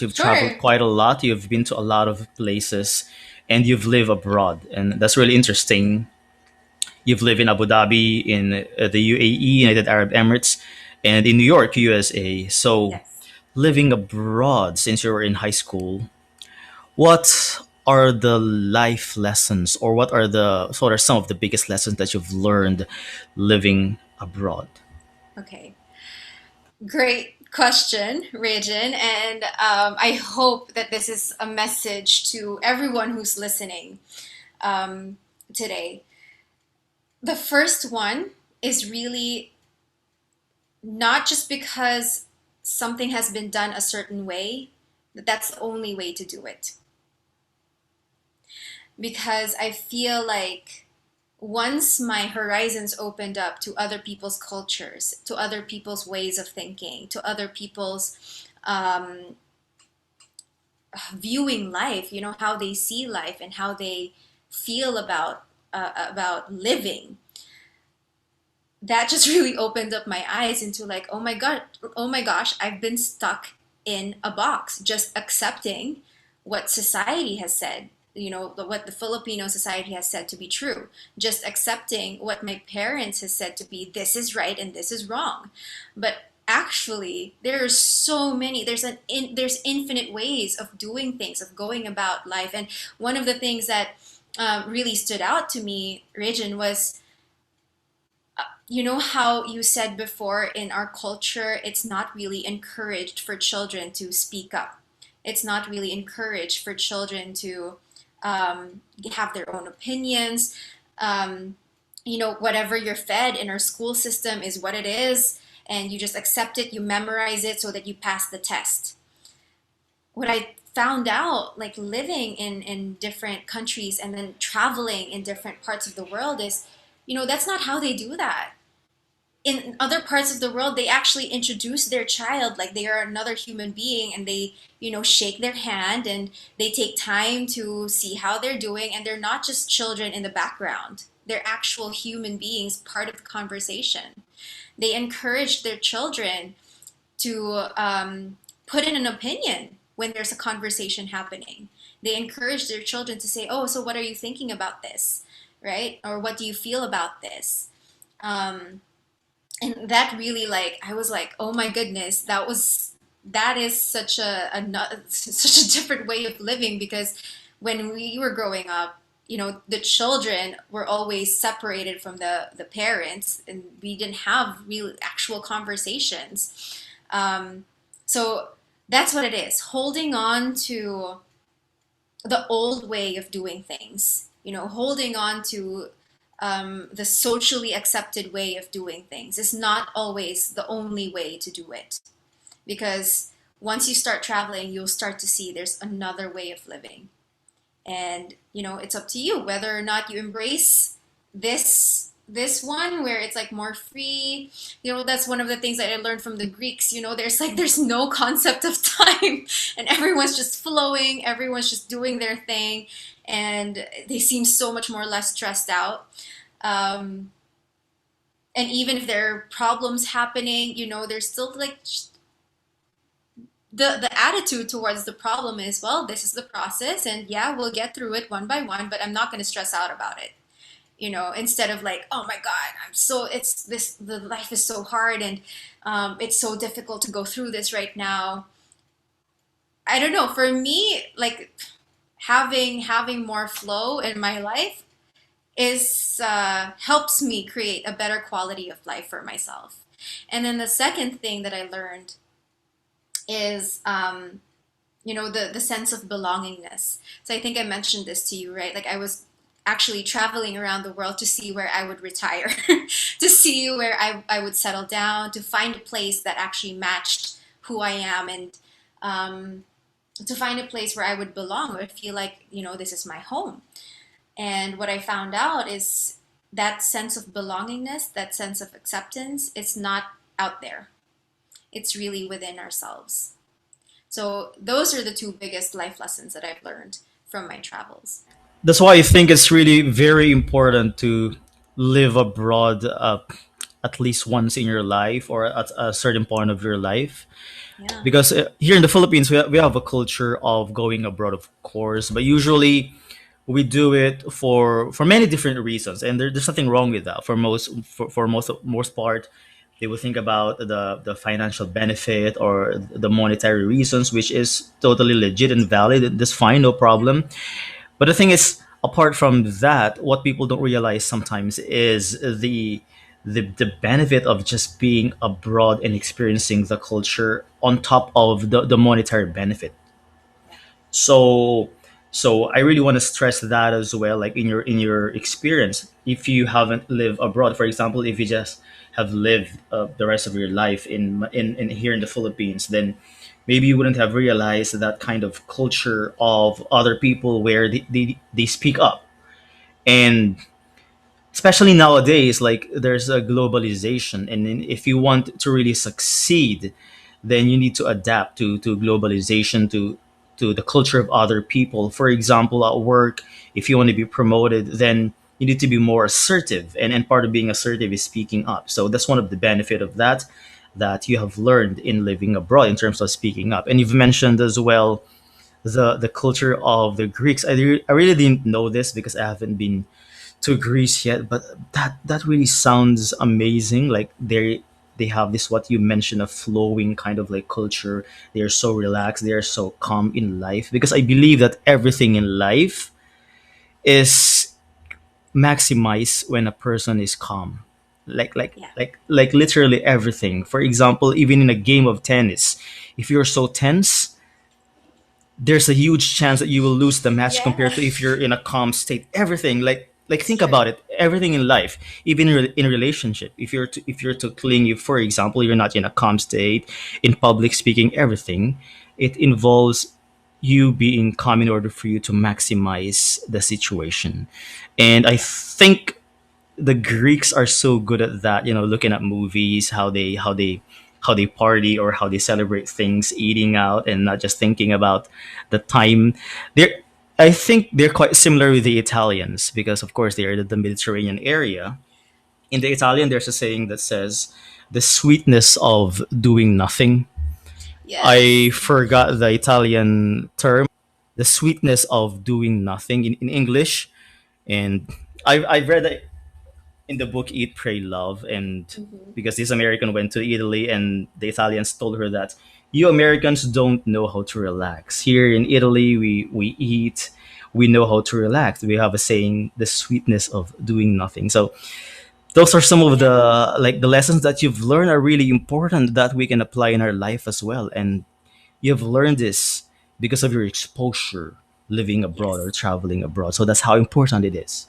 You've traveled Sure. quite a lot. You've been to a lot of places, and you've lived abroad, and that's really interesting. You've lived in Abu Dhabi, in the UAE, United Arab Emirates, and in New York, USA. So, Yes. living abroad since you were in high school, what are the life lessons, or what are some of the biggest lessons that you've learned living abroad? Okay. Great question, Regin. And I hope that this is a message to everyone who's listening um, today. The first one is really not just because something has been done a certain way, that that's the only way to do it. Because I feel like once my horizons opened up to other people's cultures, to other people's ways of thinking, to other people's viewing life, how they see life and how they feel about living, that just really opened up my eyes into like, oh my god, oh my gosh, I've been stuck in a box, just accepting what society has said, what the Filipino society has said to be true, just accepting what my parents has said to be this is right and this is wrong. But actually there's so many, there's infinite ways of doing things, of going about life. And one of the things that really stood out to me, Regin, was you know how you said before, in our culture, it's not really encouraged for children to speak up. It's not really encouraged for children to have their own opinions. Um, whatever you're fed in our school system is what it is, and you just accept it, you memorize it so that you pass the test. What I found out, like living in different countries and then traveling in different parts of the world, is, that's not how they do that. In other parts of the world, they actually introduce their child like they are another human being, and they, shake their hand, and they take time to see how they're doing, and they're not just children in the background. They're actual human beings, part of the conversation. They encourage their children to put in an opinion when there's a conversation happening. They encourage their children to say, oh, so what are you thinking about this, right? Or what do you feel about this? Um, and that really, like, I was like, oh my goodness, that is such such a different way of living. Because when we were growing up, the children were always separated from the parents, and we didn't have real actual conversations. So that's what it is, holding on to the old way of doing things, holding on to the socially accepted way of doing things is not always the only way to do it. Because once you start traveling, you'll start to see there's another way of living. And, it's up to you whether or not you embrace this one where it's like more free. That's one of the things that I learned from the Greeks. There's no concept of time, and everyone's just flowing, everyone's just doing their thing, and they seem so much more less stressed out. um, and even if there are problems happening, there's still like the attitude towards the problem is, well, this is the process, and yeah, we'll get through it one by one, but I'm not going to stress out about it. Instead of like, oh my god, the life is so hard, and it's so difficult to go through this right now. I don't know, for me, like, having more flow in my life is helps me create a better quality of life for myself. And then the second thing that I learned is the sense of belongingness. So I think I mentioned this to you, right? Like, I was actually traveling around the world to see where I would retire, to see where I would settle down, to find a place that actually matched who I am, and to find a place where I would belong, or feel like, this is my home. And what I found out is that sense of belongingness, that sense of acceptance, it's not out there. It's really within ourselves. So those are the two biggest life lessons that I've learned from my travels. That's why I think it's really very important to live abroad. at least once in your life or at a certain point of your life. Yeah. Because here in the Philippines, we have a culture of going abroad, of course, but usually we do it for many different reasons, and there's nothing wrong with that. For most part, they will think about the financial benefit or the monetary reasons, which is totally legit and valid. That's fine, no problem. But the thing is, apart from that, what people don't realize sometimes is the benefit of just being abroad and experiencing the culture on top of the monetary benefit. Yeah. So so I really want to stress that as well, like in your experience, if you haven't lived abroad, for example, if you just have lived the rest of your life in here in the Philippines, then maybe you wouldn't have realized that kind of culture of other people where they speak up. And especially nowadays, like there's a globalization, and then if you want to really succeed, then you need to adapt to globalization, to the culture of other people. For example, at work, if you want to be promoted, then you need to be more assertive, and part of being assertive is speaking up. So that's one of the benefit of that, that you have learned in living abroad in terms of speaking up. And you've mentioned as well the culture of the Greeks. I really didn't know this because I haven't been to Greece yet, but that really sounds amazing. Like they have this, what you mentioned, a flowing kind of like culture. They are so relaxed. They are so calm in life, because I believe that everything in life is maximized when a person is calm. Yeah. Like literally everything. For example, even in a game of tennis, if you're so tense, there's a huge chance that you will lose the match Yeah. compared to if you're in a calm state. Everything, like It's think true. about it. Everything in life, even in relationship, if you're to clingy, for example, you're not in a calm state in public speaking. Everything, it involves you being calm in order for you to maximize the situation. And I Yeah. think the Greeks are so good at that. Looking at movies, how they party or how they celebrate things, eating out, and not just thinking about the time. They're I think they're quite similar with the Italians, because of course they are the Mediterranean area. In the Italian, there's a saying that says, "The sweetness of doing nothing." I Yes. forgot the Italian term. The sweetness of doing nothing in English, and I've read that in the book Eat, Pray, Love. And Hmm. because this American went to Italy, and the Italians told her that you Americans don't know how to relax. Here in Italy, we eat, we know how to relax. We have a saying, the sweetness of doing nothing. So those are some of Yeah. the lessons that you've learned are really important, that we can apply in our life as well. And you've learned this because of your exposure living abroad or Yes. traveling abroad. So that's how important it is.